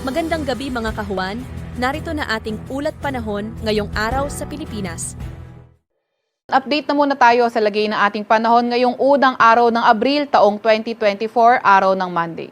Magandang gabi mga kahuan, narito na ating ulat panahon ngayong araw sa Pilipinas. Update na muna tayo sa lagay ng ating panahon ngayong unang araw ng Abril taong 2024, araw ng Monday.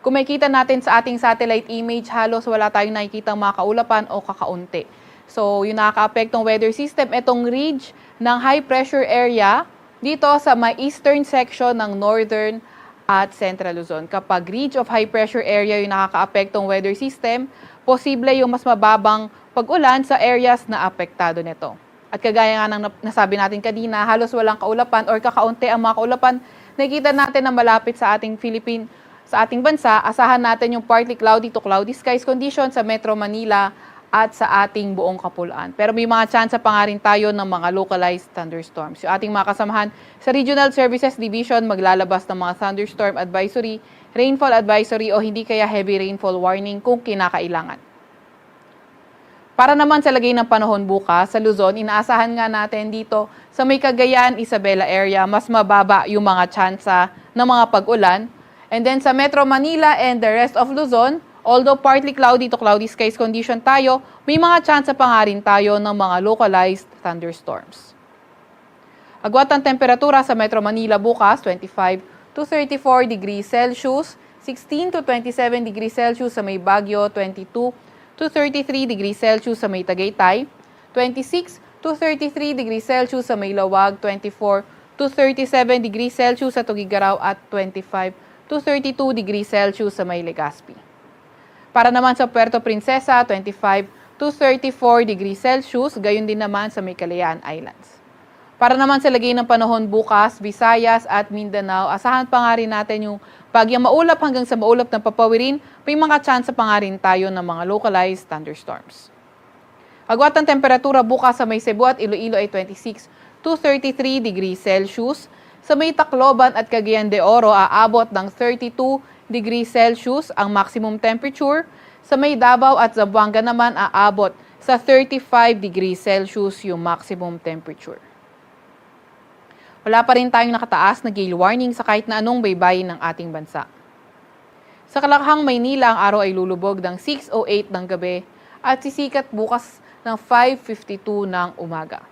Kung makikita natin sa ating satellite image, halos wala tayong nakikitang mga kaulapan o kakaunti. So, yung nakaka-apektong weather system, itong ridge ng high pressure area dito sa may eastern section ng northern at Central Luzon. Kapag ridge of high pressure area yung nakaka-apektong weather system, posible yung mas mababang pag-ulan sa areas na apektado nito. At kagaya nga ng nasabi natin kanina, halos walang kaulapan or kakaunti ang mga kaulapan. Nakikita natin na malapit sa ating ating bansa, asahan natin yung partly cloudy to cloudy skies condition sa Metro Manila at sa ating buong Kapuluan. Pero may mga tsansa pa nga rin tayo ng mga localized thunderstorms. Yung ating mga kasamahan sa Regional Services Division maglalabas ng mga thunderstorm advisory, rainfall advisory o hindi kaya heavy rainfall warning kung kinakailangan. Para naman sa lagay ng panahon bukas sa Luzon, inaasahan nga natin dito sa may Cagayan, Isabela area, mas mababa yung mga tsansa ng mga pag-ulan. And then sa Metro Manila and the rest of Luzon, although partly cloudy to cloudy skies condition tayo, may mga tsansa pa nga rin tayo ng mga localized thunderstorms. Agwat ang temperatura sa Metro Manila bukas, 25 to 34 degrees Celsius, 16 to 27 degrees Celsius sa may Baguio, 22 to 33 degrees Celsius sa may Tagaytay, 26 to 33 degrees Celsius sa may Lawag, 24 to 37 degrees Celsius sa Tugigaraw at 25 to 32 degrees Celsius sa may Legazpi. Para naman sa Puerto Princesa, 25 to 34 degrees Celsius, gayon din naman sa may Kalayaan Islands. Para naman sa lagay ng panahon bukas, Visayas at Mindanao, asahan pa nga rin natin yung bagyang maulap hanggang sa maulap ng papawirin, may mga tsansa pa nga rin tayo ng mga localized thunderstorms. Agwat ang temperatura bukas sa may Cebu at Iloilo ay 26 to 33 degrees Celsius. Sa may Tacloban at Cagayan de Oro, aabot ng 32 degrees Celsius ang maximum temperature. Sa may Davao at Zamboanga naman, aabot sa 35 degrees Celsius yung maximum temperature. Wala pa rin tayong nakataas na gale warning sa kahit na anong baybayin ng ating bansa. Sa Kalakhang, Maynila, ang araw ay lulubog ng 6:08 ng gabi at sisikat bukas ng 5:52 ng umaga.